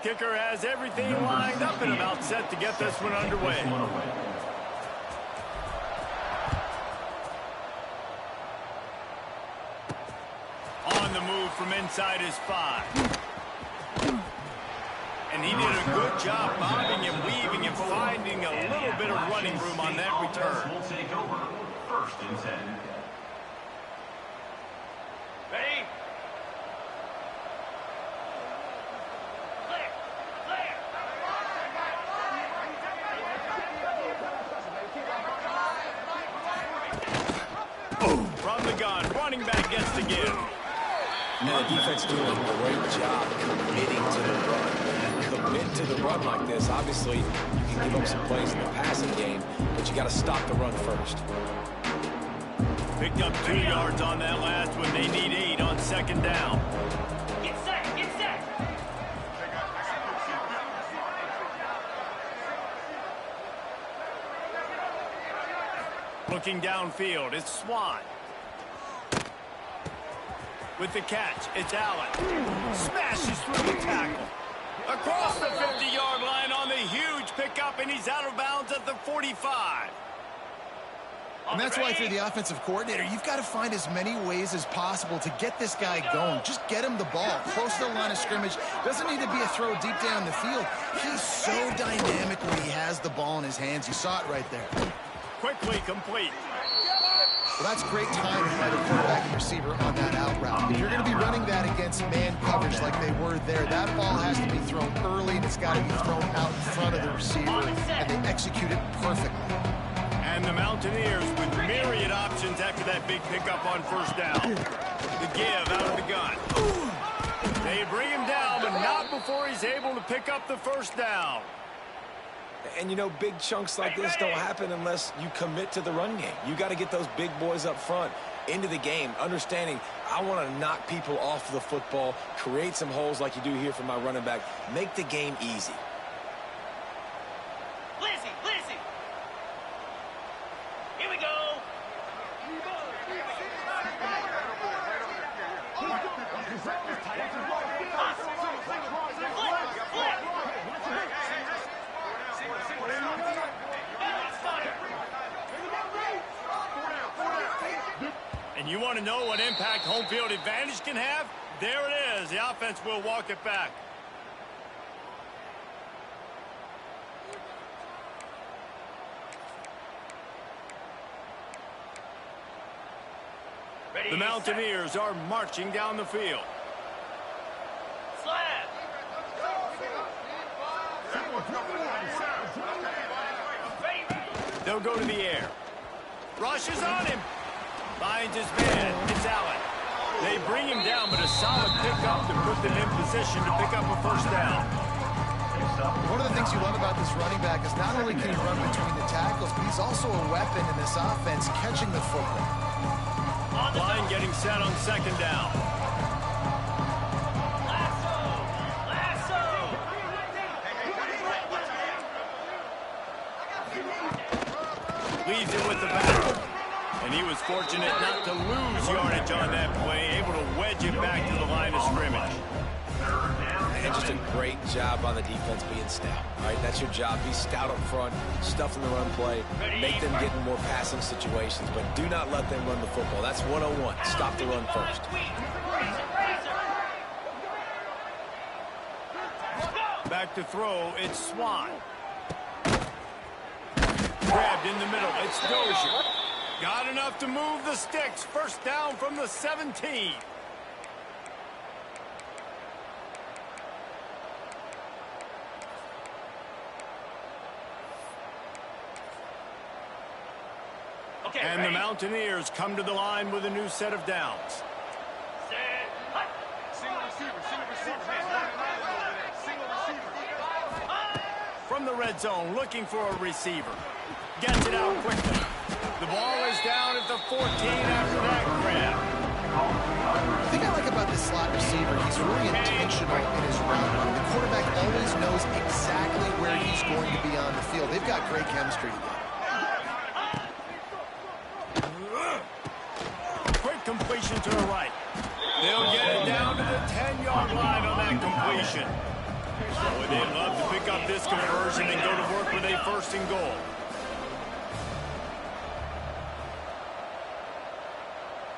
Kicker has everything lined up and about set to get this one underway. On the move from inside his 5. And he did a good job bobbing and weaving and finding a little bit of running room on that return. Will take over. First and 10. Ready? From the gun, running back gets the give. Now the defense doing a great job committing to the run. Commit to the run like this. Obviously, you can give up some plays in the passing game, but you got to stop the run first. Picked up 2 yards on that last one. They need 8 on second down. Get set, get set. Looking downfield, it's Swan. With the catch, it's Allen. Smashes through the tackle. Across the 50-yard line on the huge pickup, and he's out of bounds at the 45. And that's why, for the offensive coordinator, you've got to find as many ways as possible to get this guy going. Just get him the ball close to the line of scrimmage. Doesn't need to be a throw deep down the field. He's so dynamic when he has the ball in his hands. You saw it right there. Quickly complete. Well, that's great timing by the quarterback and receiver on that out route. If you're going to be running that against man coverage like they were there, that ball has to be thrown early, and it's got to be thrown out in front of the receiver, and they execute it perfectly. And the Mountaineers with myriad options after that big pickup on first down. The give out of the gun. They bring him down, but not before he's able to pick up the first down. And, you know, big chunks like this don't happen unless you commit to the run game. You got to get those big boys up front into the game, understanding I want to knock people off the football, create some holes like you do here for my running back, make the game easy. Lizzie, Lizzie. Here we go. And you want to know what impact home field advantage can have? There it is. The offense will walk it back. Ready, The Mountaineers are marching down the field. Slab. They'll go to the air. Rush is on him. Finds his man. It's Allen. They bring him down, but a solid pickup to put them in position to pick up a first down. One of the things you love about this running back is not only can he run between the tackles, but he's also a weapon in this offense catching the football. Line getting set on second down. Leaves it with the back. And he was fortunate not to lose yardage on that play, able to wedge it back to the line of scrimmage. And just a great job on the defense being stout. All right, that's your job. Be stout up front, stuff in the run play, make them get in more passing situations, but do not let them run the football. That's 101. Stop the run first. Back to throw, it's Swan. Grabbed in the middle, it's Dozier. Got enough to move the sticks. First down from the 17. Okay, And ready? the Mountaineers come to the line with a new set of downs. Set. Hut. Single receiver. From the red zone, looking for a receiver. Gets it out quickly. The ball is down at the 14 after that grab. The thing I like about this slot receiver, he's really intentional in his route running. The quarterback always knows exactly where he's going to be on the field. They've got great chemistry together. Quick completion to the right. They'll get it down to the 10-yard line on that completion. Boy, they'd love to pick up this conversion and go to work with a 1st and goal.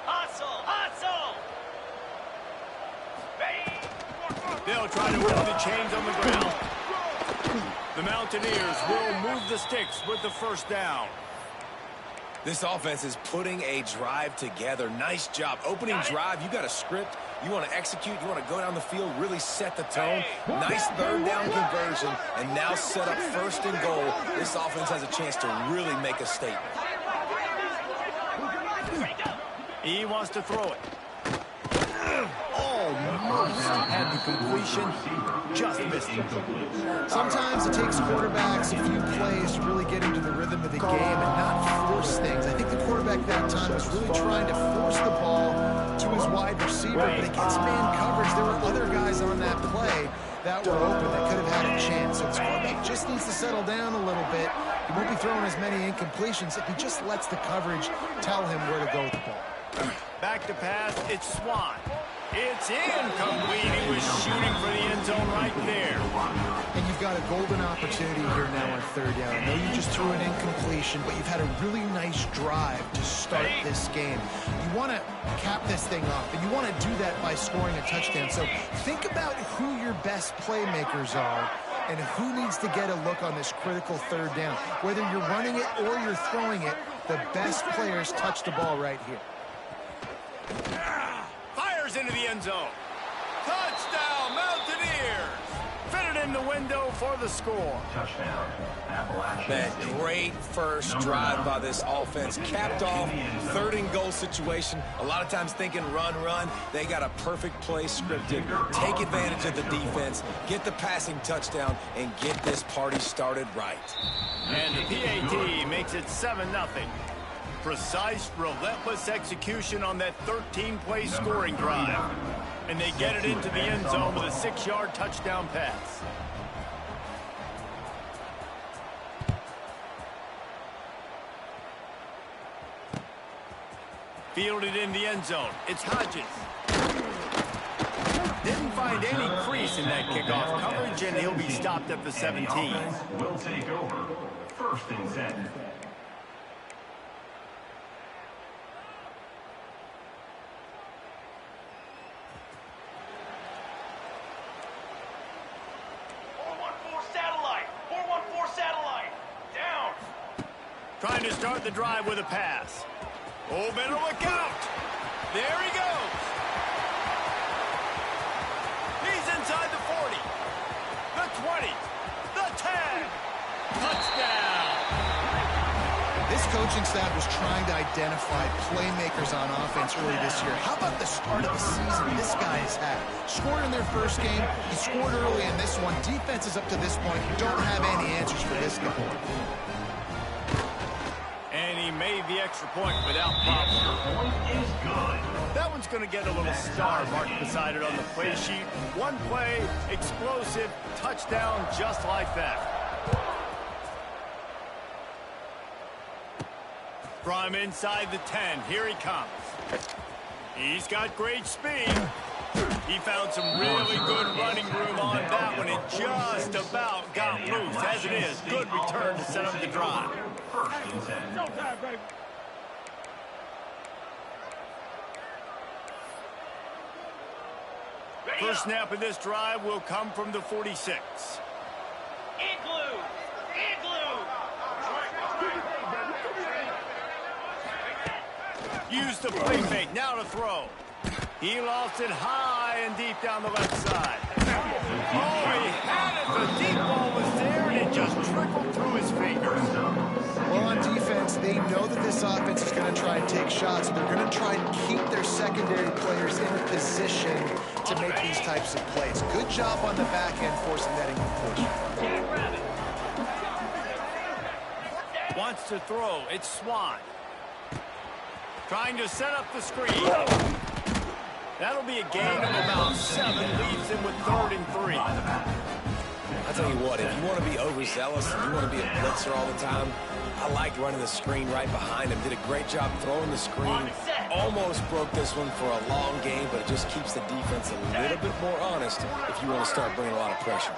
Hustle, hustle. They'll try to move the chains on the ground. The Mountaineers will move the sticks with the 1st down. This offense is putting a drive together. Nice job. Opening drive, you got a script. You want to execute. You want to go down the field, really set the tone. Nice 3rd down conversion, and now set up 1st and goal. This offense has a chance to really make a statement. He wants to throw it. Almost had the completion, just missed it. Sometimes it takes quarterbacks a few plays to really get into the rhythm of the game and not force things. I think the quarterback that time was really trying to force the ball to his wide receiver, but against man coverage, there were other guys on that play that were open that could have had a chance. So this quarterback just needs to settle down a little bit. He won't be throwing as many incompletions if he just lets the coverage tell him where to go with the ball. Back to pass, it's Swan. It's incomplete. He was shooting for the end zone right there. And you've got a golden opportunity here now on 3rd down. I know you just threw an incompletion, but you've had a really nice drive to start this game. You want to cap this thing off, and you want to do that by scoring a touchdown. So think about who your best playmakers are and who needs to get a look on this critical 3rd down. Whether you're running it or you're throwing it, the best players touch the ball right here. Fires into the end zone. Touchdown, Mountaineers. Fitted in the window for the score. Touchdown, Appalachian That State. great first drive by this offense. Capped off, 3rd and goal situation. A lot of times thinking run. They got a perfect play scripted. Take advantage of the defense, get the passing touchdown, and get this party started right. And the PAT makes it 7-0. Precise, relentless execution on that 13-play scoring drive. And they get it into the end zone with a 6-yard touchdown pass. Fielded in the end zone. It's Hodges. Didn't find any crease in that kickoff coverage, and he'll be stopped at the 17. Will take over. 1st and 10. Trying to start the drive with a pass. Oh, better look out. There he goes. He's inside the 40, the 20, the 10. Touchdown. This coaching staff was trying to identify playmakers on offense early this year. How about the start of the season this guy has had? Scored in their 1st game. He scored early in this one. Defenses up to this point don't have any answers for this guy. And he made the extra point without problem. Point is good. That one's going to get a little star marked beside it on the play sheet. One play, explosive, touchdown, just like that. From inside the 10, here he comes. He's got great speed. He found some really good running room on that one and just about got loose. As it is, good return to set up the drive. 1st and 10. First snap of this drive will come from the 46. Igloo! Igloo! Use the play fake, now to throw. He lost it high and deep down the left side. Oh, he had it. The deep ball was there, and it just trickled through his fingers. Well, on defense, they know that this offense is going to try and take shots. They're going to try and keep their secondary players in a position to make these types of plays. Good job on the back end forcing that incompletion. Wants to throw. It's Swan. Trying to set up the screen. That'll be a gain of about 7. Leaves him with 3rd and 3. I'll tell you what, if you want to be overzealous and you want to be a blitzer all the time, I liked running the screen right behind him. Did a great job throwing the screen. Almost broke this one for a long game, but it just keeps the defense a little bit more honest if you want to start bringing a lot of pressure.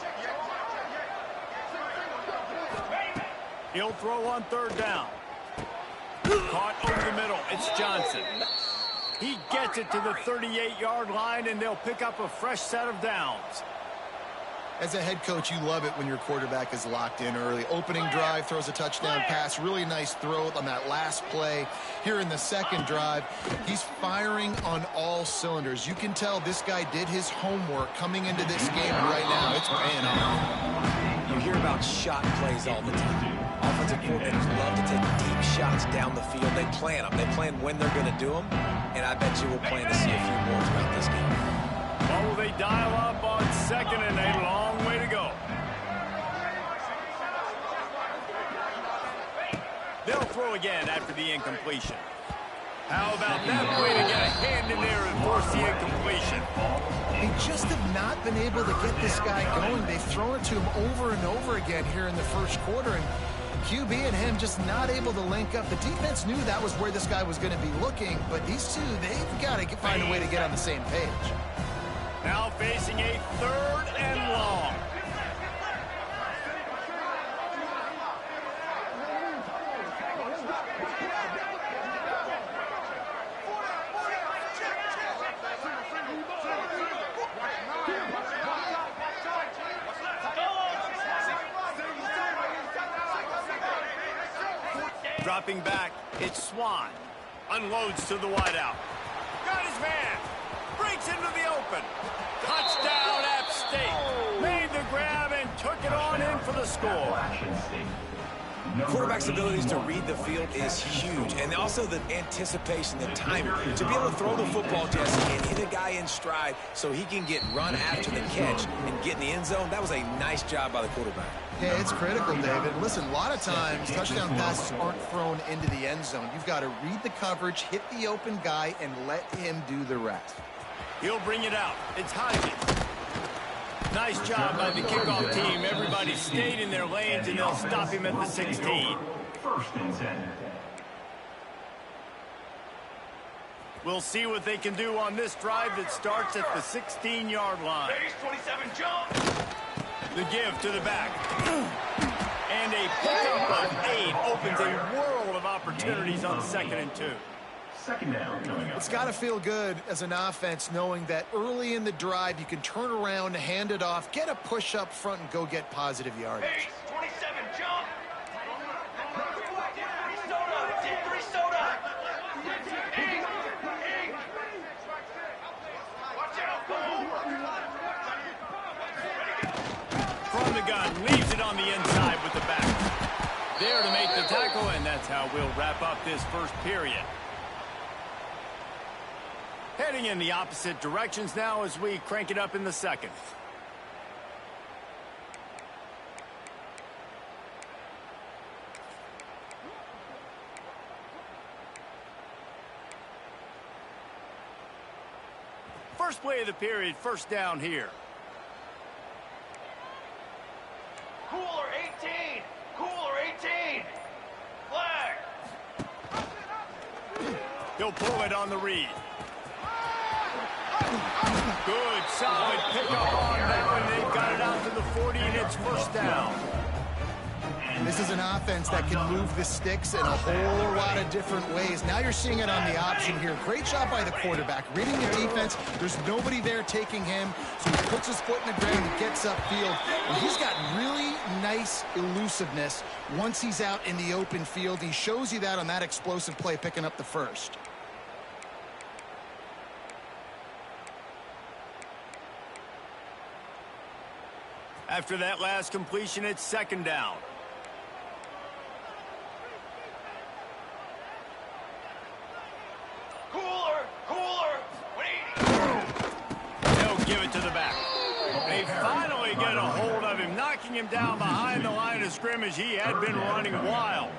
He'll throw on third down. Caught over the middle. It's Johnson. He gets it to the 38-yard line, and they'll pick up a fresh set of downs. As a head coach, you love it when your quarterback is locked in early. Opening drive, throws a touchdown pass. Really nice throw on that last play. Here in the second drive, he's firing on all cylinders. You can tell this guy did his homework coming into this game right now. It's paying off. You hear about shot plays all the time. Offensive coordinators love to take deep shots down the field. They plan them. They plan when they're going to do them. And I bet you we'll plan to see a few more throughout this game. What will they dial up on second and a long way to go? They'll throw again after the incompletion. How about that way to get a hand in there and force the incompletion? They just have not been able to get this guy going. They've thrown it to him over and over again here in the first quarter, and QB and him just not able to link up. The defense knew that was where this guy was going to be looking, but these two, they've got to find a way to get on the same page. Now facing a third and long. Dropping back, it's Swan. Unloads to the wideout. Got his man. Breaks into the open. Touchdown, App State. Made the grab and took it on in for the score. Quarterback's abilities to read the field is huge, and also the anticipation, the timing. To be able to throw the football, Jesse, and hit a guy in stride so he can get run after the catch and get in the end zone, that was a nice job by the quarterback. Yeah, it's critical, David. Listen, a lot of times touchdown passes aren't thrown into the end zone. You've got to read the coverage, hit the open guy, and let him do the rest. He'll bring it out. It's Hodges. Nice job by the kickoff team. Everybody stayed in their lanes, and they'll stop him at the 16. First and 10. We'll see what they can do on this drive that starts at the 16-yard line. Base 27 jump. The give to the back. And a pickup of 8 opens a world of opportunities on second and 2. Second down coming up. It's got to feel good as an offense knowing that early in the drive you can turn around, hand it off, get a push up front, and go get positive yardage. Base 27 jump. Dip 3 soda. Watch out, boom. From the gun, leaves it on the inside with the back. There to make the tackle, and that's how we'll wrap up this first period. Heading in the opposite directions now as we crank it up in the second. First play of the period, first down here. Cooler 18. Cooler 18. Flag. He'll pull it on the read. Good, solid pickup on that one. They've got it out to the 40, and it's first down. This is an offense that can move the sticks in a whole lot of different ways. Now you're seeing it on the option here. Great job by the quarterback. Reading the defense, there's nobody there taking him, so he puts his foot in the ground and gets upfield. And he's got really nice elusiveness once he's out in the open field. He shows you that on that explosive play, picking up the first. After that last completion, it's second down. Cooler. Cooler. They'll give it to the back. They finally get a hold of him, knocking him down behind the line of scrimmage. He had been running wild.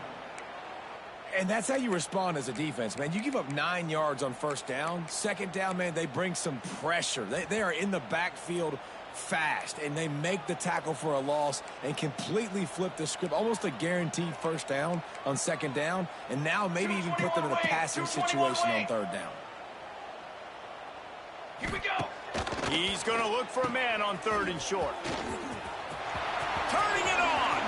And that's how you respond as a defense, man. You give up 9 yards on first down. Second down, man, they bring some pressure. They are in the backfield fast, and they make the tackle for a loss and completely flip the script, almost a guaranteed first down on second down, and now maybe even put them in a passing situation on third down. Here we go. He's going to look for a man on third and short. Turning it on.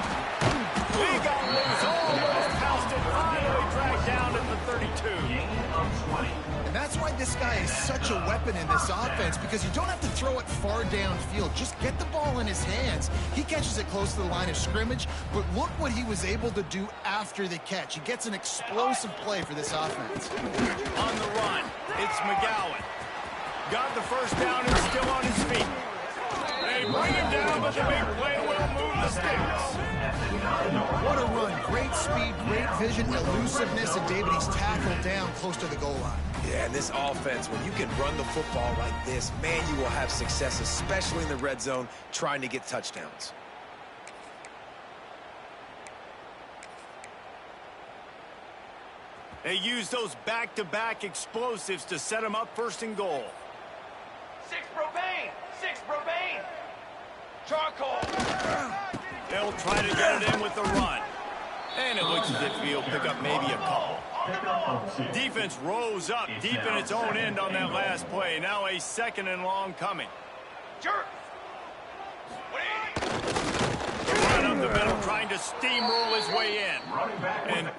He got loose, almost passed it, finally dragged down at the 32. Gain of 20. And that's why this guy is such a weapon in this offense, because you don't have to throw it far downfield. Just get the ball in his hands. He catches it close to the line of scrimmage, but look what he was able to do after the catch. He gets an explosive play for this offense. On the run, it's McGowan. Got the first down and still on his feet. They bring him down, but the big play will move the sticks. What a run. Great speed, great vision, elusiveness, and David, he's tackled down close to the goal line. Yeah, and this offense, when you can run the football like this, man, you will have success, especially in the red zone, trying to get touchdowns. They use those back-to-back explosives to set him up first and goal. 6 propane. 6 propane. Charcoal. They'll try to get it in with the run. And it looks as if he'll pick up maybe a couple. Defense rose up deep in its own end on that last play. Now a second and long coming. Jerk. The run up the middle, trying to steamroll his way in. And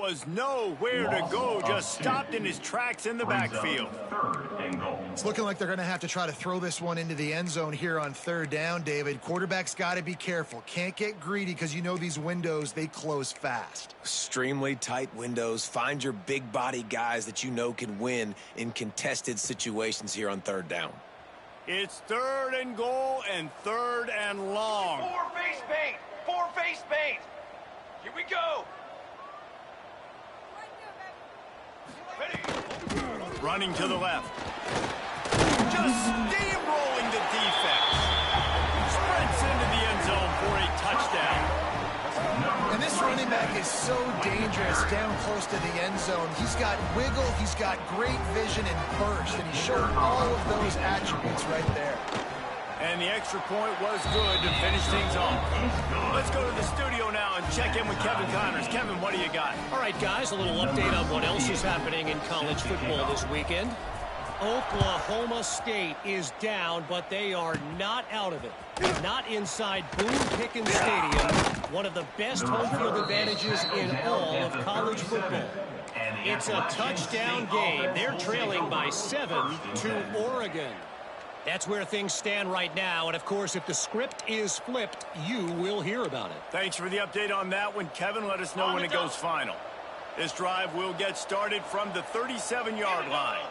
was nowhere to go, just stopped in his tracks in the backfield. Third and goal. It's looking like they're going to have to try to throw this one into the end zone here on third down, David. Quarterback's got to be careful. Can't get greedy because you know these windows, they close fast. Extremely tight windows. Find your big body guys that you know can win in contested situations here on third down. It's third and goal and third and long. 4 face paint. 4 face paint. Here we go. Ready. Running to the left. Just steamrolling the defense. Sprints into the end zone for a touchdown. And this running back is so dangerous down close to the end zone. He's got wiggle, he's got great vision and burst, and he showed all of those attributes right there. And the extra point was good to finish things off. Let's go to the studio now and check in with Kevin Connors. Kevin, what do you got? All right, guys, a little update on what else is happening in college football this weekend. Oklahoma State is down, but they are not out of it. Not inside Boone Pickens Stadium, one of the best home field advantages in all of college football. It's a touchdown game. They're trailing by 7 to Oregon. That's where things stand right now, and of course, if the script is flipped, you will hear about it. Thanks for the update on that one, Kevin. Let us know when it goes final. This drive will get started from the 37-yard line.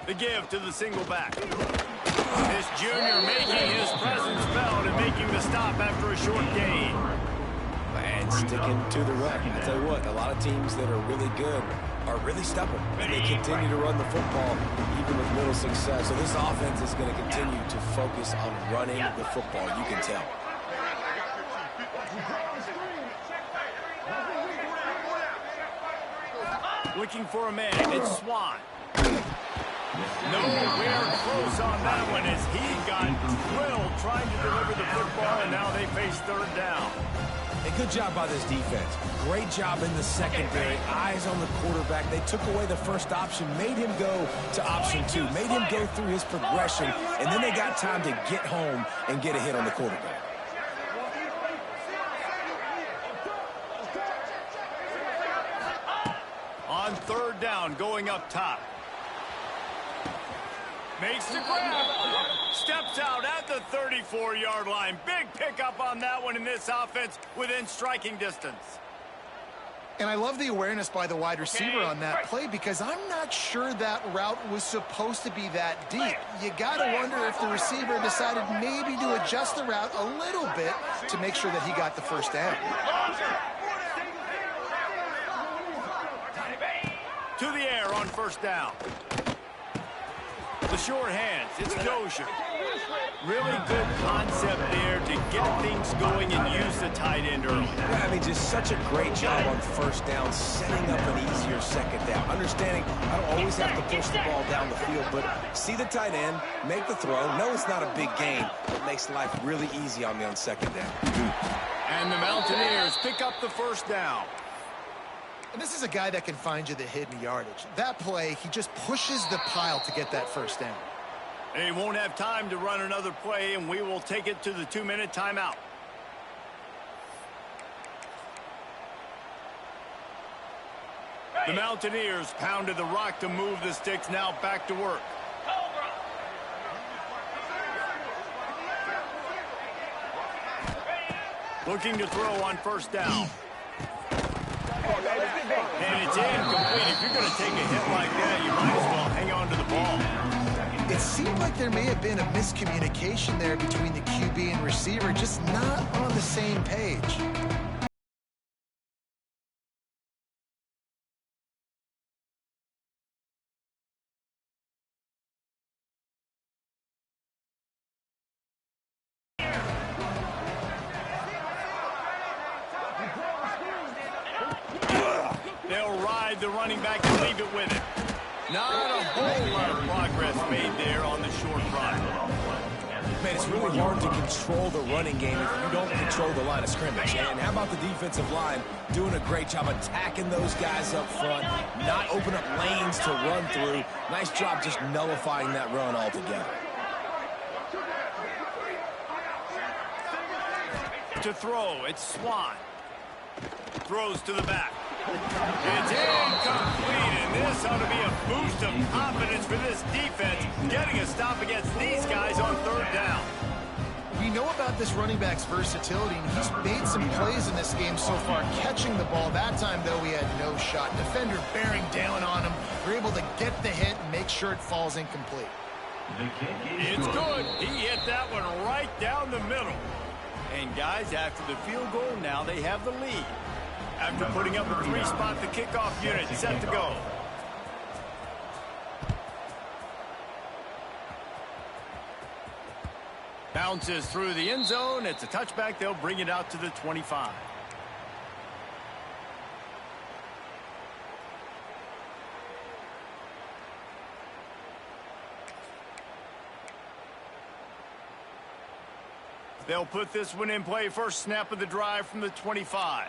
The give to the single back. This junior making his presence felt and making the stop after a short gain. And sticking to the run. I tell you what, a lot of teams that are really good are really stubborn, and they continue to run the football even with little success. So this offense is going to continue to focus on running the football, you can tell. Looking for a man, it's Swan. Nowhere close on that one as he got drilled trying to deliver the football, and now they face third down. And good job by this defense. Great job in the secondary. Eyes on the quarterback. They took away the first option, made him go to option 2, made him go through his progression, and then they got time to get home and get a hit on the quarterback. On third down, going up top. Makes the grab. Steps out at the 34-yard line. Big pickup on that one in this offense within striking distance. And I love the awareness by the wide receiver on that play because I'm not sure that route was supposed to be that deep. You got to wonder if the receiver decided maybe to adjust the route a little bit to make sure that he got the first down. To the air on first down. The short hands, it's Dozier. Really good concept there to get things going and use the tight end early. Yeah, I mean, just such a great job on first down, setting up an easier second down. Understanding I don't always have to push the ball down the field, but see the tight end, make the throw. No, it's not a big gain, but makes life really easy on me on second down. And the Mountaineers pick up the first down. And this is a guy that can find you the hidden yardage. That play, he just pushes the pile to get that first down. They won't have time to run another play, and we will take it to the 2-minute timeout. The Mountaineers pounded the rock to move the sticks, now back to work. Looking to throw on first down. And it's incomplete. If you're going to take a hit like that, you might as well hang on to the ball. It seemed like there may have been a miscommunication there between the QB and receiver, just not on the same page. They'll ride the running back and leave it with it. Not a whole lot of progress made there on the short run. Man, it's really hard to control the running game if you don't control the line of scrimmage. And how about the defensive line doing a great job attacking those guys up front, not open up lanes to run through. Nice job just nullifying that run altogether. To throw, it's Swan. Throws to the back. It's incomplete, and this ought to be a boost of confidence for this defense, getting a stop against these guys on third down. We know about this running back's versatility, and he's made some plays in this game so far, catching the ball. That time, though, he had no shot. Defender bearing down on him. We're able to get the hit and make sure it falls incomplete. It's good. He hit that one right down the middle. And, guys, after the field goal, now they have the lead. After putting up a 3-spot, the kickoff unit set to go. Bounces through the end zone. It's a touchback. They'll bring it out to the 25. They'll put this one in play. First snap of the drive from the 25.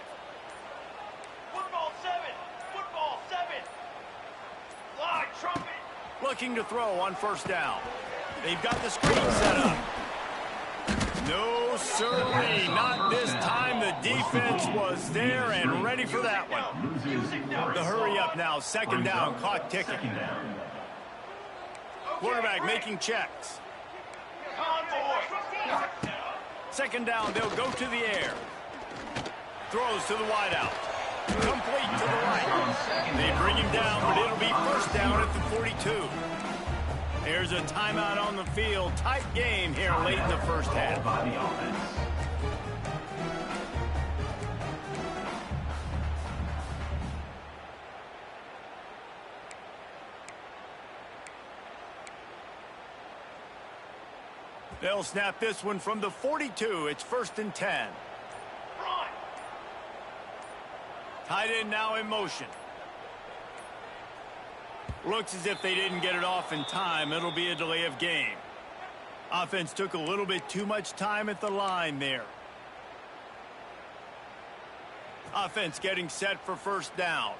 Football 7. Football 7. Fly, trumpet. Looking to throw on first down. They've got the screen set up. No, sirree, not this time. The defense was there and ready for that one. The hurry up now. Second down, clock ticking. Quarterback making checks. Second down, they'll go to the air. Throws to the wideout. Complete to the right. They bring him down, but it'll be first down at the 42. There's a timeout on the field. Tight game here late in the first half. They'll snap this one from the 42. It's 1st and 10. Tight end now in motion. Looks as if they didn't get it off in time. It'll be a delay of game. Offense took a little bit too much time at the line there. Offense getting set for first down.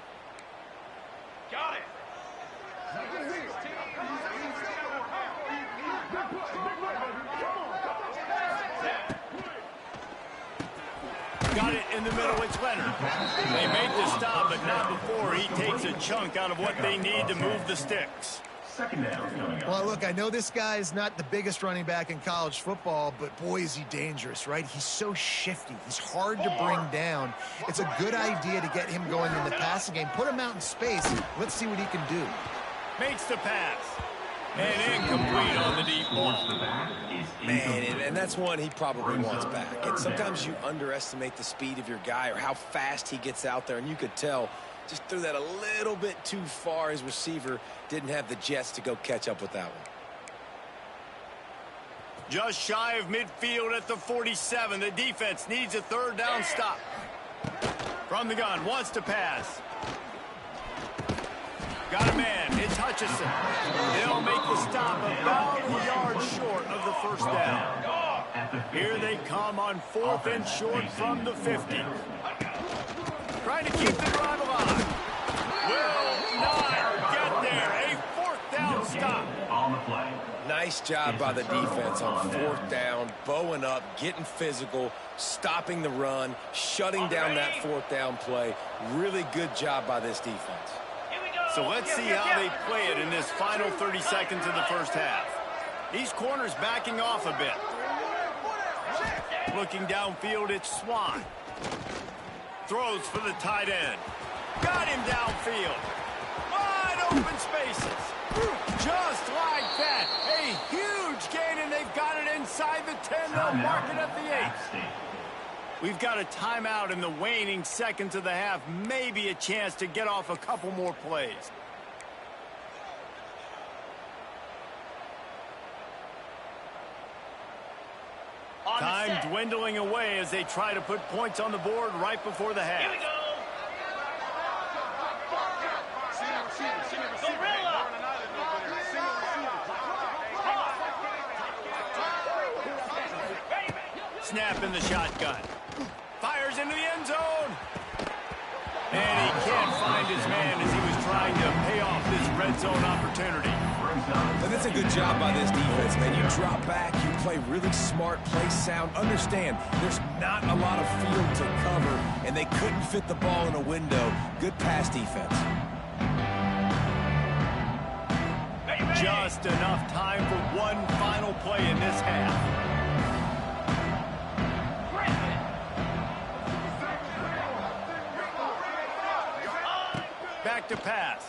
Got it. Got it in the middle. It's Leonard. They made the stop, but not before he takes a chunk out of what they need to move the sticks. Second down coming up. Well, look, I know this guy is not the biggest running back in college football, but boy, is he dangerous, right? He's so shifty. He's hard to bring down. It's a good idea to get him going in the passing game. Put him out in space. Let's see what he can do. Makes the pass. And incomplete on the deep ball. Man, and that's one he probably wants back. And sometimes you underestimate the speed of your guy or how fast he gets out there, and you could tell just threw that a little bit too far. His receiver didn't have the jets to go catch up with that one. Just shy of midfield at the 47. The defense needs a third down stop. From the gun, wants to pass. Got a man. It's Hutchinson. They'll make the stop about a yard short of the first down. Here they come on 4th and short from the 50. Trying to keep the drive alive. Will not get there. A 4th down stop. On the play. Nice job by the defense on 4th down, bowing up, getting physical, stopping the run, shutting down that 4th down play. Really good job by this defense. So let's see how they play it in this final 30 seconds of the first half. These corners backing off a bit. Looking downfield, it's Swan. Throws for the tight end. Got him downfield. Wide open spaces. Just like that. A huge gain, and they've got it inside the 10. They'll mark it at the 8. We've got a timeout in the waning seconds of the half. Maybe a chance to get off a couple more plays. Time dwindling away as they try to put points on the board right before the half. Here we go. Gorilla. Snap in the shotgun. Fires into the end zone. And he can't find his man as he was trying to pay off this red zone opportunity. But that's a good job by this defense, man. You drop back, you play really smart, play sound. Understand, there's not a lot of field to cover, and they couldn't fit the ball in a window. Good pass defense. Just enough time for one final play in this half. Back to pass.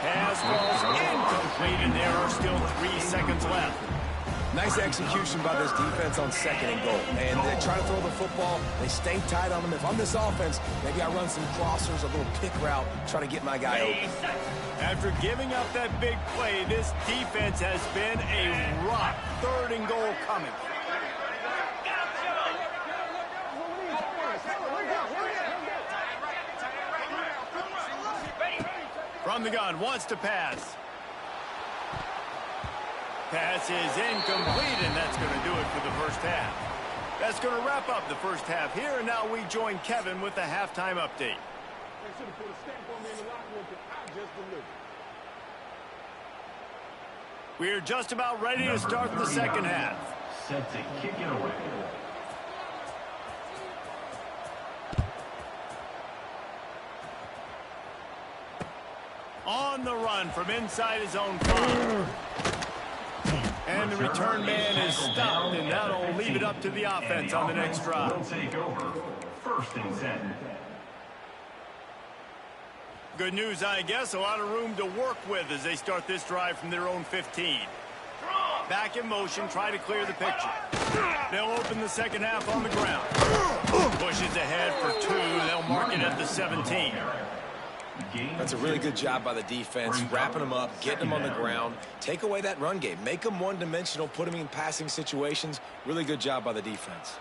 Pass falls incomplete, and there are still 3 seconds left. Nice execution by this defense on 2nd and goal. And they try to throw the football. They stay tight on them. If I'm this offense, maybe I run some crossers, a little pick route, try to get my guy open. After giving up that big play, this defense has been a rock. 3rd and goal coming. From the gun, wants to pass. Pass is incomplete, and that's going to do it for the first half. That's going to wrap up the first half here, and now we join Kevin with the halftime update. We're just about ready to start the second half. Set to kick it away. On the run from inside his own 5. And the return man is stopped, and that'll leave it up to the offense on the next drive. Will take over. 1st and 10. Good news, I guess. A lot of room to work with as they start this drive from their own 15. Back in motion, try to clear the picture. They'll open the second half on the ground. Pushes ahead for 2. They'll mark it at the 17. That's a really good job by the defense, wrapping them up, getting them on the ground. Take away that run game. Make them one-dimensional, put them in passing situations. Really good job by the defense.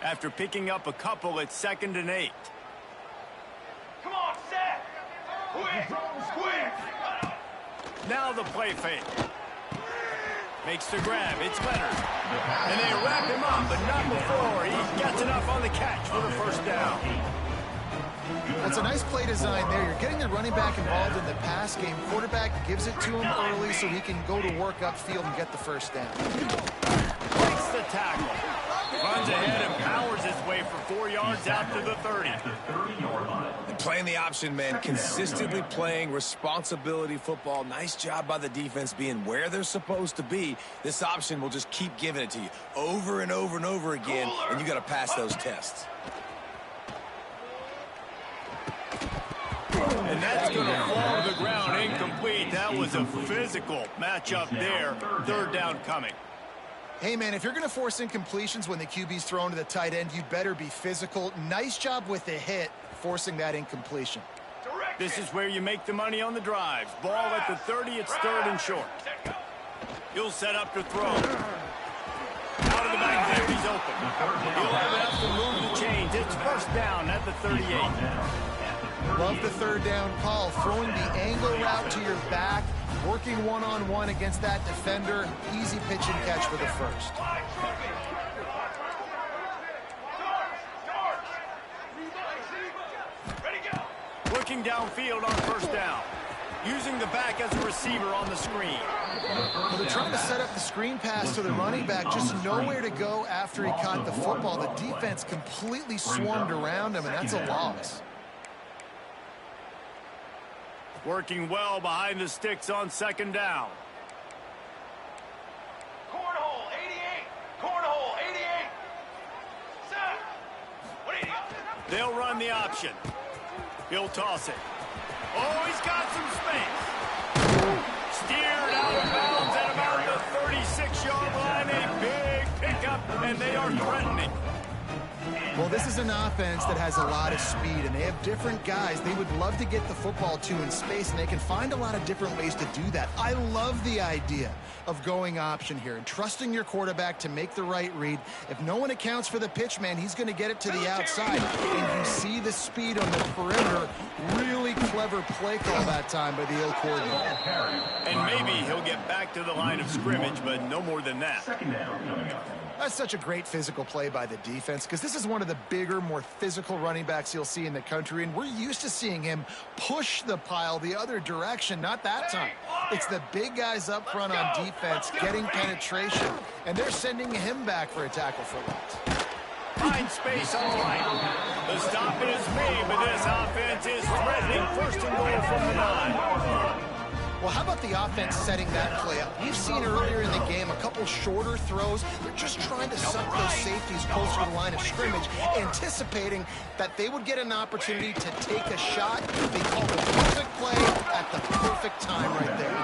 After picking up a couple, it's 2nd and 8. Come on, set. Quick. Now the play fake. Makes the grab. It's Leonard. And they wrap him up, but not before he gets enough on the catch for the first down. Well, it's a nice play design there. You're getting the running back involved in the pass game. Quarterback gives it to him early so he can go to work upfield and get the first down. Breaks the tackle. Runs ahead and powers his way for 4 yards out to the 30. And playing the option, man, consistently playing responsibility football. Nice job by the defense being where they're supposed to be. This option will just keep giving it to you over and over and over again, and you got to pass those tests. And that's going to fall to the ground incomplete. That was a physical matchup there. Third down coming. Hey, man, if you're going to force incompletions when the QB's thrown to the tight end, you better be physical. Nice job with the hit, forcing that incompletion. This is where you make the money on the drives. Ball at the 30, it's third and short. He'll set up to throw. Out of the backfield, he's open. He'll have enough to move the chains. It's first down at the 38. Love the third down call. Throwing the angle route to your back, working one-on-one against that defender. Easy pitch and catch for the first. Looking downfield on first down. Using the back as a receiver on the screen. Well, they're trying to set up the screen pass to the running back. Just nowhere to go after he caught the football. The defense completely swarmed around him, and that's a loss. Working well behind the sticks on second down. Cornhole, 88. Cornhole, 88. Set. 180. They'll run the option. He'll toss it. Oh, he's got some space. Steered out of bounds at about the 36-yard line. A big pickup, and they are threatening. Well, this is an offense that has a lot of speed, and they have different guys they would love to get the football to in space, and they can find a lot of different ways to do that. I love the idea of going option here and trusting your quarterback to make the right read. If no one accounts for the pitch, man, he's going to get it to the outside, and you see the speed on the perimeter. Really clever play call that time by the coordinator. And maybe he'll get back to the line of scrimmage, but no more than that. That's such a great physical play by the defense because this is one of the bigger, more physical running backs you'll see in the country, and we're used to seeing him push the pile the other direction. Not that time. It's the big guys up front on defense getting penetration, and they're sending him back for a tackle for loss. Find space on the right. The stop is made, but this offense is threatening first and goal from the 9. Well, how about the offense setting that play up? We've seen earlier in the game a couple shorter throws. They're just trying to suck those safeties closer to the line of scrimmage, anticipating that they would get an opportunity to take a shot. They call the perfect play at the perfect time right there.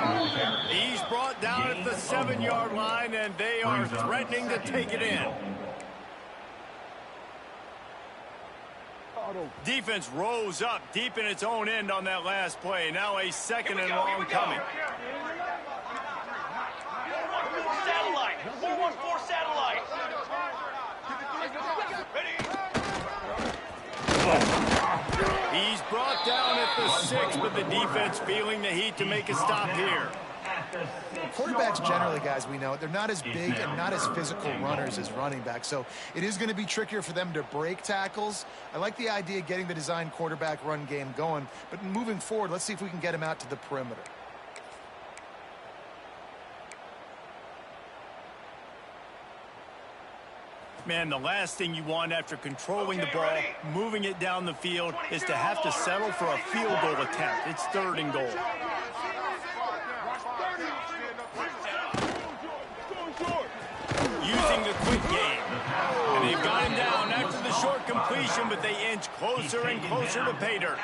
He's brought down at the 7-yard line, and they are threatening to take it in. Defense rose up deep in its own end on that last play. Now a second and long coming. 414 satellite. 414 satellite. Ready. He's brought down at the 6, but the defense feeling the heat to make a stop here. Quarterbacks generally, guys, we know, they're not as big and not as physical runners as running backs, so it is going to be trickier for them to break tackles. I like the idea of getting the design quarterback run game going, but moving forward, let's see if we can get him out to the perimeter. Man, the last thing you want after controlling the ball, moving it down the field, is to have to settle for a field goal attempt. It's third and goal. Using the quick game. And they've got him down after the short completion, but they inch closer and closer to pay dirt.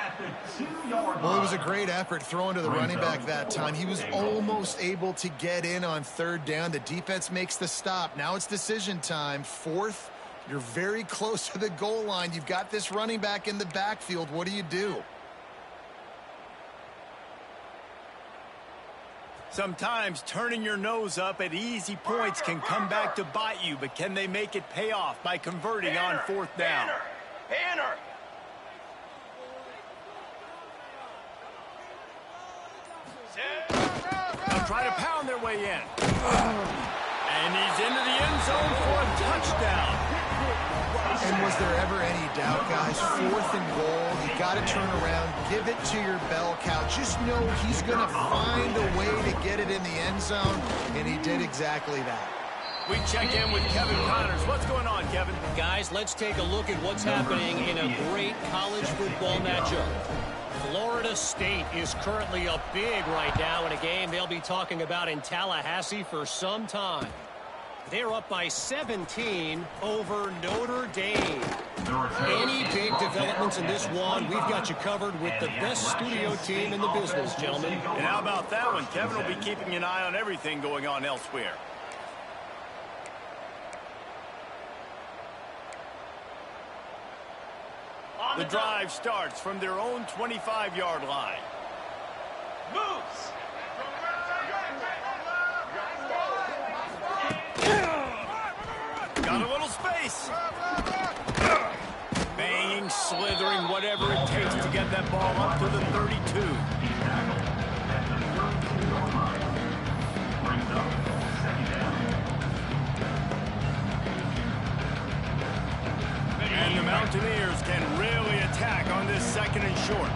Well, it was a great effort throwing to the running back that time. He was almost able to get in on third down. The defense makes the stop. Now it's decision time. Fourth, you're very close to the goal line. You've got this running back in the backfield. What do you do? Sometimes turning your nose up at easy points can come back to bite you, but can they make it pay off by converting on fourth down? Banner. A try to pound their way in. And he's into the end zone for a touchdown. And was there ever any doubt, guys? 4th and goal. You got to turn around, give it to your bell cow. Just know he's going to find a way to get it in the end zone, and he did exactly that. We check in with Kevin Connors. What's going on, Kevin? Guys, let's take a look at what's happening in a great college football matchup. Florida State is currently up big right now in a game they'll be talking about in Tallahassee for some time. They're up by 17 over Notre Dame. Any big developments in this one, we've got you covered with the best studio team in the business, gentlemen. And how about that one? Kevin will be keeping an eye on everything going on elsewhere. The drive starts from their own 25-yard line. Moves. Got a little space. Banging, slithering, whatever it takes to get that ball up to the 32. And the Mountaineers can really attack on this 2nd and short.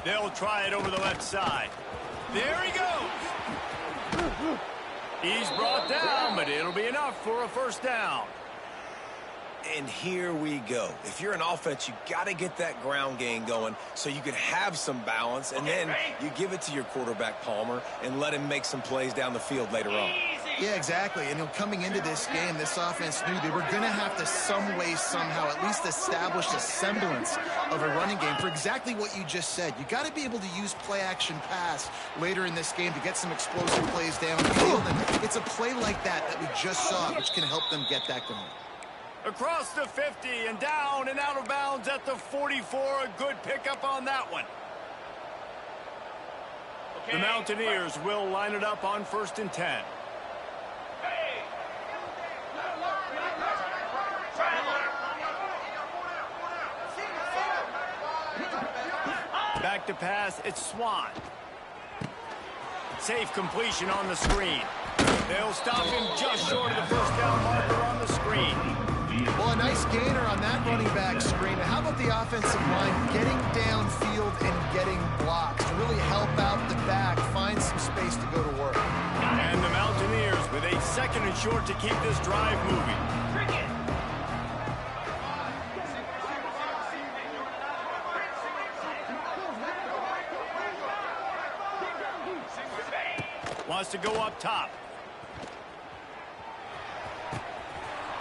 They'll try it over the left side. There he goes. He's brought down, but it'll be enough for a first down. And here we go. If you're an offense, you got to get that ground game going so you can have some balance, and then you give it to your quarterback, Palmer, and let him make some plays down the field later on. Yeah, exactly. And coming into this game, this offense knew they were going to have to some way, somehow, at least establish a semblance of a running game for exactly what you just said. You got to be able to use play-action pass later in this game to get some explosive plays down the field. And it's a play like that that we just saw, which can help them get that going. Across the 50 and down and out of bounds at the 44. A good pickup on that one. The Mountaineers will line it up on 1st and 10. Back to pass, it's Swan. Safe completion on the screen. They'll stop him just short of the first down marker on the screen. Well, a nice gainer on that running back screen. How about the offensive line getting downfield and getting blocks to really help out the back, find some space to go to work. And the Mountaineers with a 2nd and short to keep this drive moving. Wants to go up top.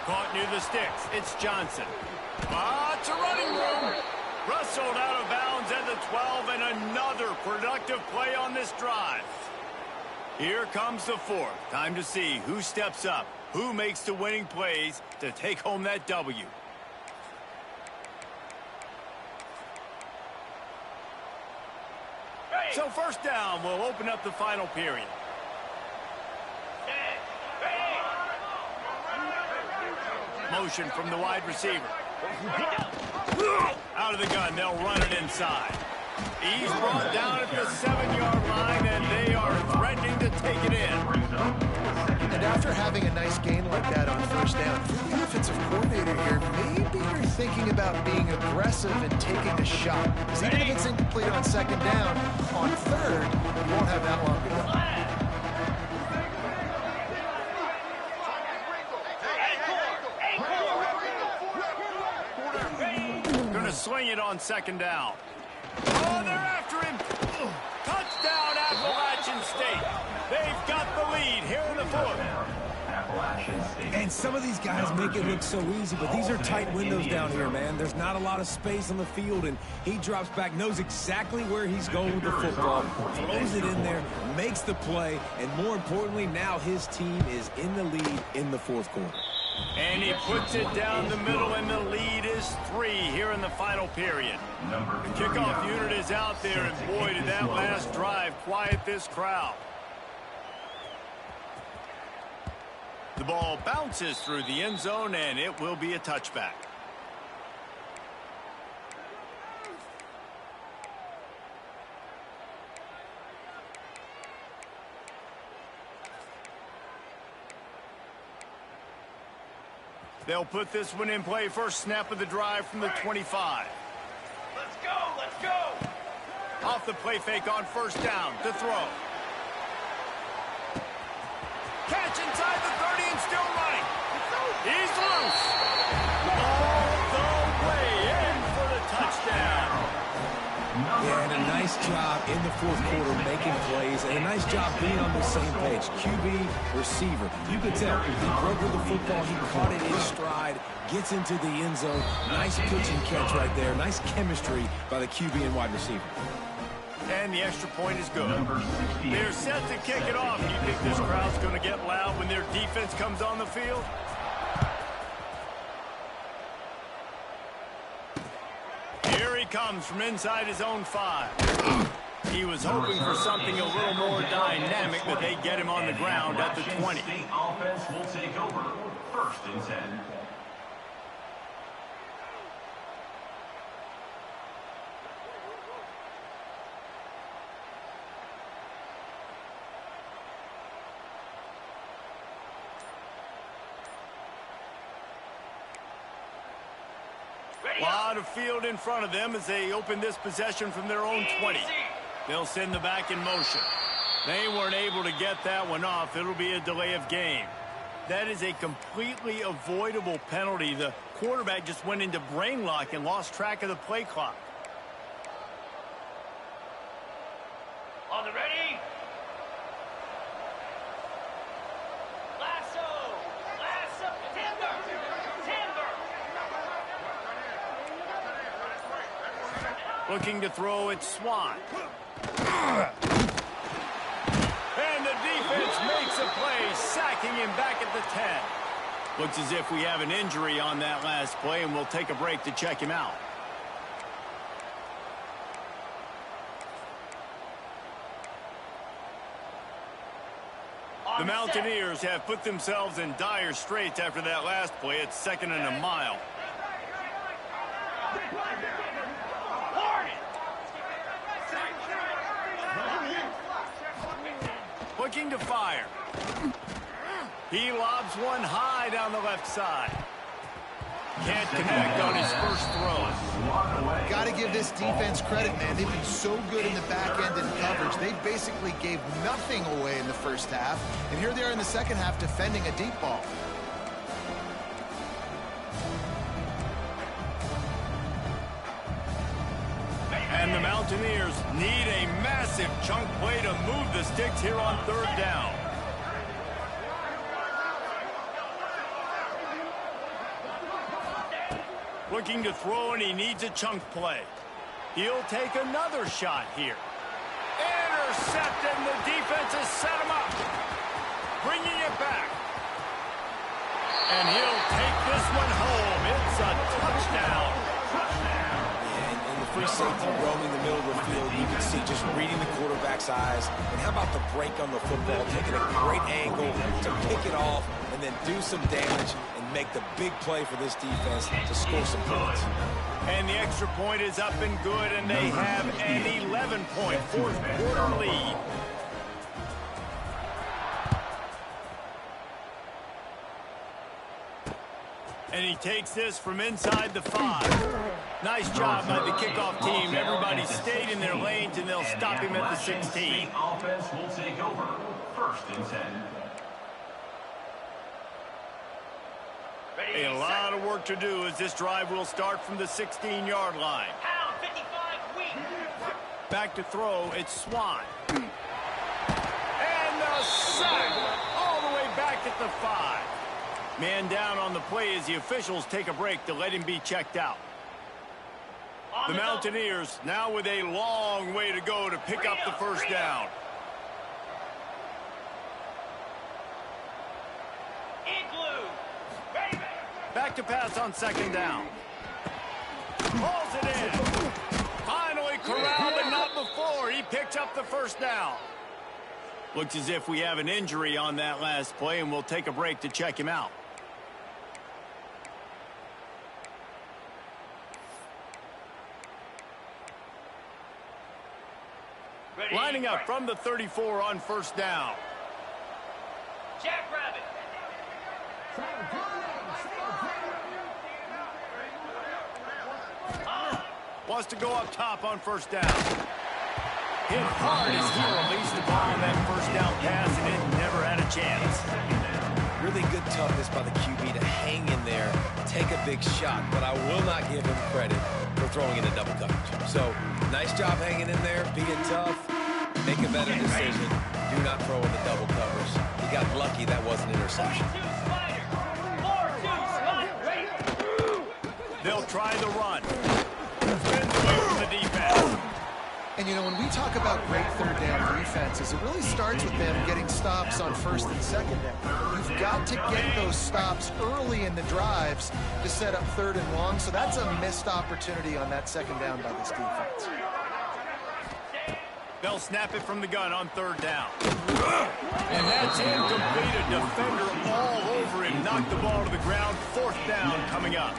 Caught near the sticks. It's Johnson. It's a running room. Rustled out of bounds at the 12, and another productive play on this drive. Here comes the 4th. Time to see who steps up, who makes the winning plays to take home that W. So 1st down will open up the final period. Motion from the wide receiver. Out of the gun, they'll run it inside. He's brought down at the 7-yard line, and they are threatening to take it in. And after having a nice gain like that on 1st down, if you're the offensive coordinator here, maybe you're thinking about being aggressive and taking a shot. Because even if it's incomplete on 2nd down, on 3rd, you won't have that long to go. Swing it on 2nd down. Oh, they're after him. Touchdown, Appalachian State. They've got the lead here in the 4th. And some of these guys make it look so easy, but these are tight windows down here, man. There's not a lot of space on the field, and he drops back, knows exactly where he's going with the football, throws it in there, makes the play, and more importantly, now his team is in the lead in the 4th quarter. And he puts it down the middle, and the lead is 3 here in the final period. The kickoff unit is out there, and boy, did that last drive quiet this crowd. The ball bounces through the end zone, and it will be a touchback. They'll put this one in play first snap of the drive from the 25. Let's go, let's go! Off the play fake on first down to throw. Catch inside the 30 and still running. He's loose. All the way in for the touchdown. Yeah, and a nice job in the fourth quarter making plays, and a nice job being on the same page. QB, receiver. You could tell he broke with the football, he caught it in stride, gets into the end zone. Nice pitch and catch right there. Nice chemistry by the QB and wide receiver. And the extra point is good. They're set to kick it off. You think this crowd's going to get loud when their defense comes on the field? Here he comes from inside his own 5. He was hoping for something a little more dynamic, but they get him on the ground at the 20. State offense will take over. First and 10. A lot of field in front of them as they open this possession from their own 20. They'll send the back in motion. They weren't able to get that one off. It'll be a delay of game. That is a completely avoidable penalty. The quarterback just went into brain lock and lost track of the play clock. On the ready? Lasso! Lasso! Timber! Timber! Looking to throw, it's Swan. And the defense makes a play, sacking him back at the 10. Looks as if we have an injury on that last play, and we'll take a break to check him out. The Mountaineers have put themselves in dire straits after that last play. It's 2nd and a mile. Looking to fire. He lobs one high down the left side. Can't connect on his first throw. Got to give this defense credit, man. They've been so good in the back end in coverage. They basically gave nothing away in the first half. And here they are in the second half defending a deep ball. And the Mountaineers need a massive chunk play to move the sticks here on 3rd down. Looking to throw, and he needs a chunk play. He'll take another shot here. Intercepted, and the defense has set him up. Bringing it back. And he'll take this one home. It's a touchdown. And the free safety roaming the middle of the field, you can see just reading the quarterback's eyes. And how about the break on the football, taking a great angle to pick it off and then do some damage and make the big play for this defense to score some points. And the extra point is up and good, and they have an 11-point fourth quarter lead. And he takes this from inside the 5. Nice job by the kickoff team. Everybody stayed in their lanes, and they'll stop him at the 16. Offense will take over. First and 10. A lot of work to do as this drive will start from the 16-yard line. Pound 55 weak. Back to throw, it's Swan. And the sack all the way back at the 5. Man down on the play as the officials take a break to let him be checked out. The Mountaineers now with a long way to go to pick up the first down. Back to pass on 2nd down. Pulls it in. Finally corralled, but not before. He picked up the first down. Looks as if we have an injury on that last play, and we'll take a break to check him out. Lining up from the 34 on first down. Jackrabbit. Wants to go up top on first down. Hit hard as he released the ball on that first down pass, and it never had a chance. Really good toughness by the QB to hang in there, take a big shot, but I will not give him credit for throwing into double coverage. So, nice job hanging in there, being tough, make a better decision. Do not throw in the double covers. He got lucky that was an interception. They'll try the run. Spins away from the defense. And, you know, when we talk about great third down defenses, it really starts with them getting stops on first and second down. You've got to get those stops early in the drives to set up third and long, so that's a missed opportunity on that second down by this defense. They'll snap it from the gun on third down. And that's incomplete. A defender all over him. Knocked the ball to the ground. Fourth down coming up.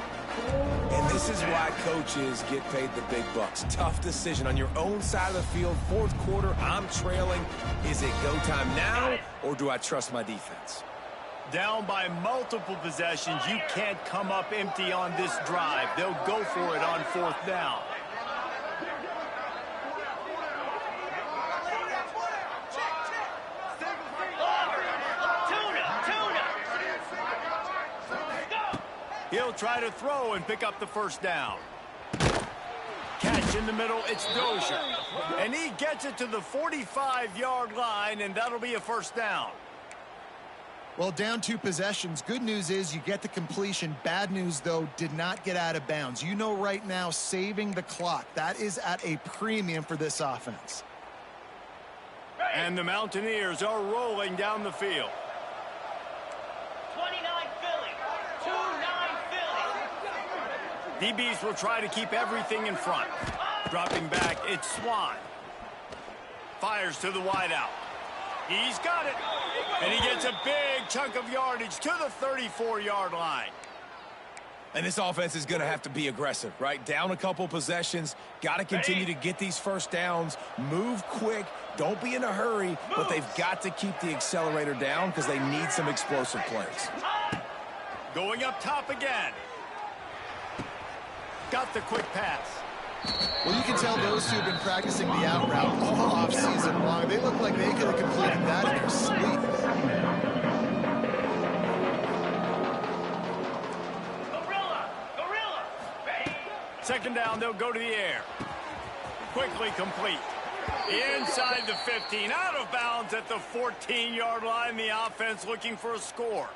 And this is why coaches get paid the big bucks. Tough decision on your own side of the field. Fourth quarter, I'm trailing. Is it go time now, or do I trust my defense? Down by multiple possessions. You can't come up empty on this drive. They'll go for it on fourth down. He'll try to throw and pick up the first down. Catch in the middle, it's Dozier. And he gets it to the 45-yard line, and that'll be a first down. Well, down 2 possessions. Good news is you get the completion. Bad news, though, did not get out of bounds. You know right now, saving the clock, that is at a premium for this offense. And the Mountaineers are rolling down the field. 29 Philly. 2-9 Philly. DBs will try to keep everything in front. Dropping back, it's Swan. Fires to the wideout. He's got it. And he gets a big chunk of yardage to the 34-yard line. And this offense is going to have to be aggressive, right? Down a couple possessions. Got to continue to get these first downs. Move quick. Don't be in a hurry. But they've got to keep the accelerator down because they need some explosive plays. Going up top again. Got the quick pass. Well, you can tell those two have been practicing the out route all off-season long. They look like they could have completed that in their sleep. Gorilla. Second down, they'll go to the air. Quickly complete. Inside the 15, out of bounds at the 14-yard line. The offense looking for a score.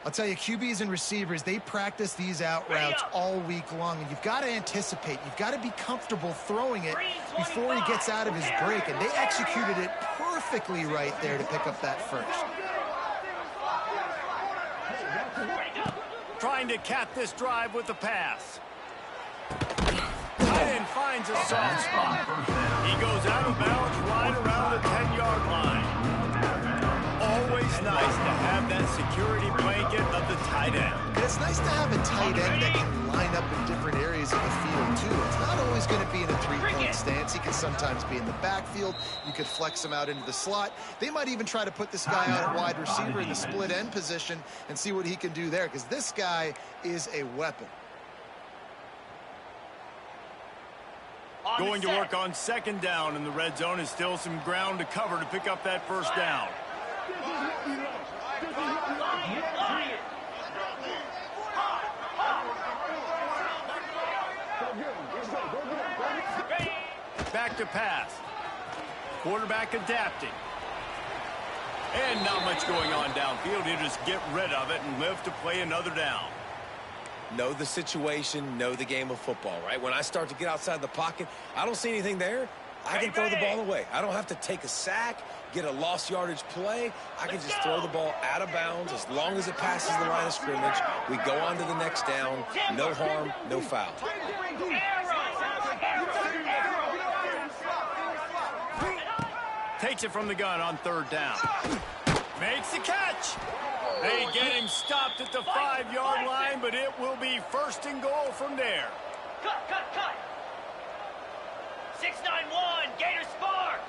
I'll tell you, QBs and receivers, they practice these out routes all week long, and you've got to anticipate. You've got to be comfortable throwing it before he gets out of his break, and they executed it perfectly right there to pick up that first. Trying to cap this drive with the pass. Tight end finds a soft spot. He goes out of bounds right around the 10-yard line. Always nice to have that security blanket of the tight end. And it's nice to have a tight end that can line up in different areas of the field, too. It's not always going to be in a three-point stance. He can sometimes be in the backfield. You could flex him out into the slot. They might even try to put this guy out at wide receiver in the split end position and see what he can do there, because this guy is a weapon. Going to work on second down, and the red zone is still some ground to cover to pick up that first down. Back to pass. Quarterback adapting. And not much going on downfield. He'll just get rid of it and live to play another down. Know the situation, know the game of football, right? When I start to get outside the pocket, I don't see anything there. I can throw the ball away. I don't have to take a sack, get a lost yardage play. I can just throw the ball out of bounds as long as it passes the line of scrimmage. We go on to the next down. No harm, no foul. Takes it from the gun on third down. Makes the catch. They get him stopped at the 5-yard line, but it will be first and goal from there. Cut. 6-9-1, Gator Spark.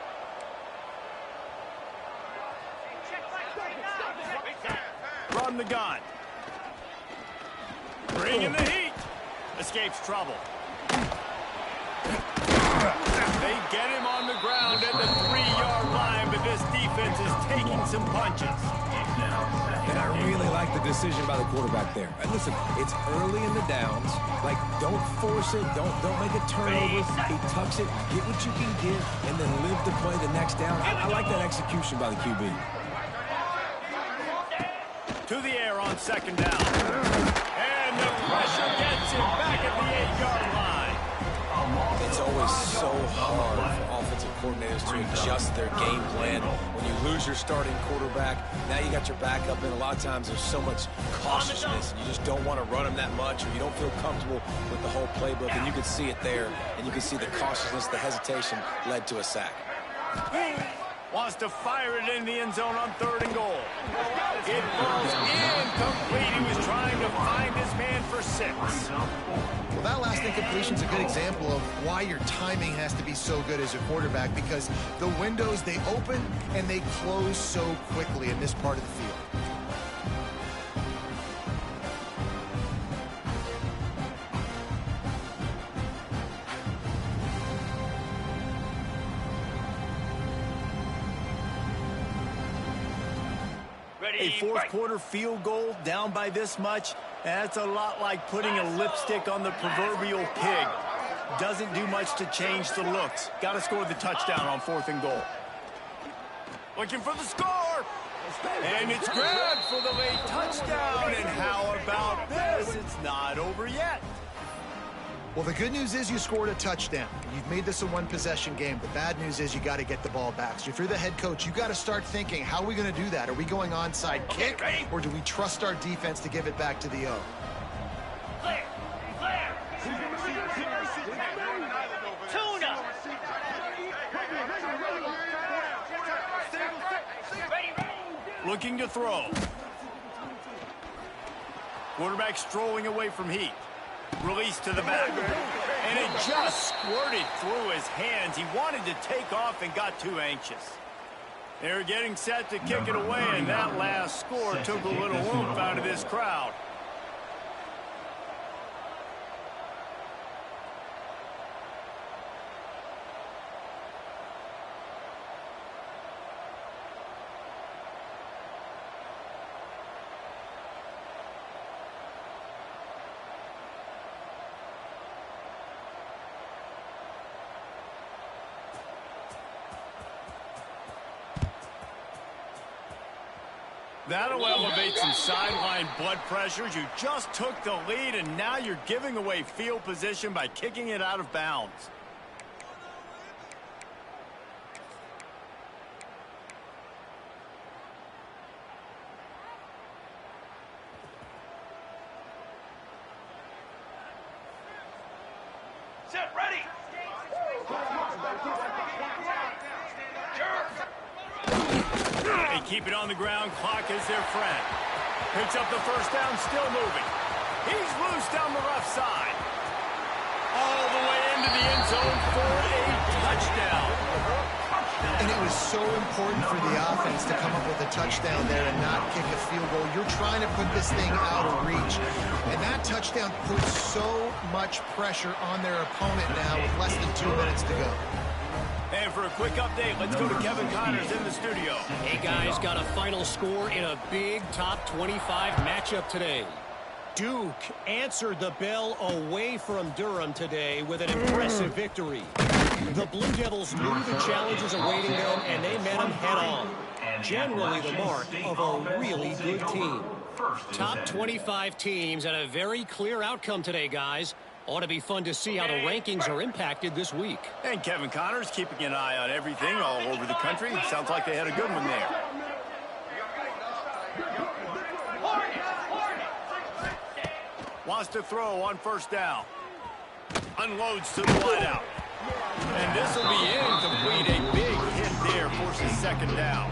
From the gun. Bringing the heat. Escapes trouble. They get him on the ground at the 3-yard line, but this defense is taking some punches. And I really like the decision by the quarterback there. And listen, it's early in the downs. Like, don't force it. Don't make a turnover. He tucks it, get what you can get, and then live to play the next down. I like that execution by the QB. To the air on second down. And the pressure gets him back at the 8-yard line. It's always so hard for offensive coordinators to adjust their game plan. When you lose your starting quarterback, now you got your backup in. A lot of times there's so much cautiousness, and you just don't want to run them that much, or you don't feel comfortable with the whole playbook, and you can see it there, and you can see the cautiousness, the hesitation led to a sack. Wants to fire it in the end zone on 3rd and goal. It falls incomplete. He was trying to find his man for 6. Well, that last incompletion is a good example of why your timing has to be so good as a quarterback, because the windows, they open and they close so quickly in this part of the field. A fourth-quarter field goal down by this much, that's a lot like putting a lipstick on the proverbial pig. Doesn't do much to change the looks. Got to score the touchdown on 4th and goal. Looking for the score. And it's grabbed for the late touchdown. And how about this? It's not over yet. Well, the good news is you scored a touchdown. You've made this a one-possession game. The bad news is you got to get the ball back. So if you're the head coach, you got to start thinking, how are we going to do that? Are we going onside kick, or do we trust our defense to give it back to the O? Clear. Tuna. Looking to throw. Quarterback strolling away from heat. Release to the back. And it just squirted through his hands. He wanted to take off and got too anxious. They're getting set to kick it away, and that last score took a little oomph out of this crowd. That'll elevate some sideline blood pressures. You just took the lead, and now you're giving away field position by kicking it out of bounds. Set, ready. They keep it on the ground. Clock is their friend. Picks up the first down, still moving. He's loose down the left side. All the way into the end zone for a touchdown. And it was so important for the offense to come up with a touchdown there and not kick a field goal. You're trying to put this thing out of reach. And that touchdown puts so much pressure on their opponent now with less than 2 minutes to go. And for a quick update, let's go to Kevin Connors in the studio. Hey, guys, got a final score in a big top 25 matchup today. Duke answered the bell away from Durham today with an impressive victory. The Blue Devils knew the challenges awaiting them, and they met them head-on. Generally the mark of a really good team. Top 25 teams and a very clear outcome today, guys. Ought to be fun to see how the rankings are impacted this week. And Kevin Connors keeping an eye on everything all over the country. Sounds like they had a good one there. Wants to throw on first down. Unloads to the wideout. And this will be incomplete. A big hit there, forces second down.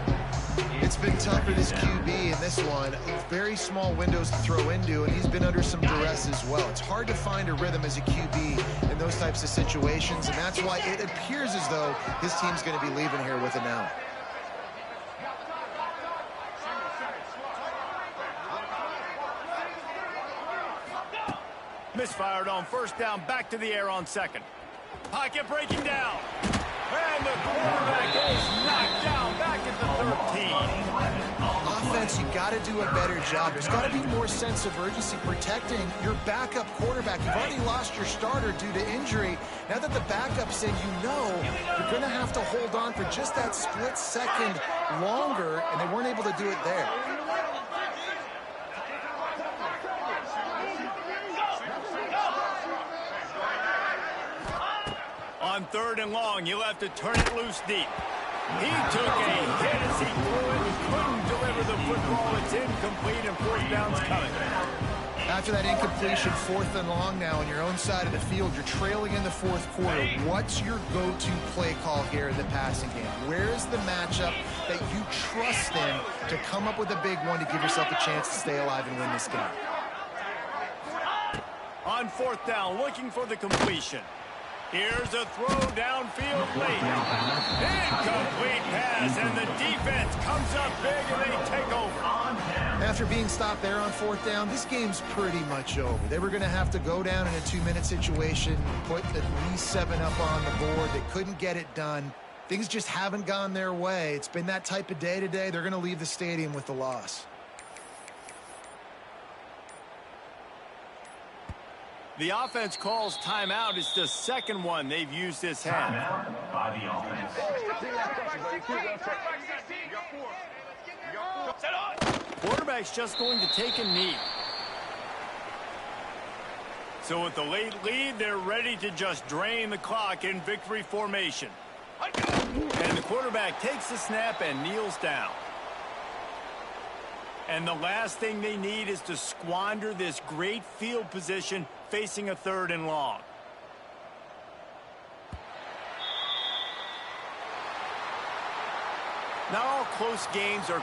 It's been tough for this QB in this one. Very small windows to throw into, and he's been under some duress as well. It's hard to find a rhythm as a QB in those types of situations, and that's why it appears as though his team's going to be leaving here with an L. Misfired on first down, back to the air on second. Pocket breaking down. And the quarterback is knocked down back at the 13. Offense, you got to do a better job. There's got to be more sense of urgency protecting your backup quarterback. You've already lost your starter due to injury. Now that the backup's in, you know you're going to have to hold on for just that split second longer, and they weren't able to do it there. On third and long, you'll have to turn it loose deep. He took a hit as he threw it and couldn't deliver the football. It's incomplete and fourth down's coming. After that incompletion, fourth and long now on your own side of the field, you're trailing in the fourth quarter. What's your go-to play call here in the passing game? Where's the matchup that you trust in to come up with a big one to give yourself a chance to stay alive and win this game? On fourth down, looking for the completion. Here's a throw downfield late. Incomplete pass, and the defense comes up big, and they take over. After being stopped there on fourth down, this game's pretty much over. They were going to have to go down in a 2-minute situation, put at least 7 up on the board. They couldn't get it done. Things just haven't gone their way. It's been that type of day today. They're going to leave the stadium with the loss. The offense calls timeout. It's the second one they've used this half. Timeout by the offense. Quarterback's just going to take a knee. So with the late lead, they're ready to just drain the clock in victory formation. And the quarterback takes the snap and kneels down. And the last thing they need is to squander this great field position facing a third and long. Not all close games are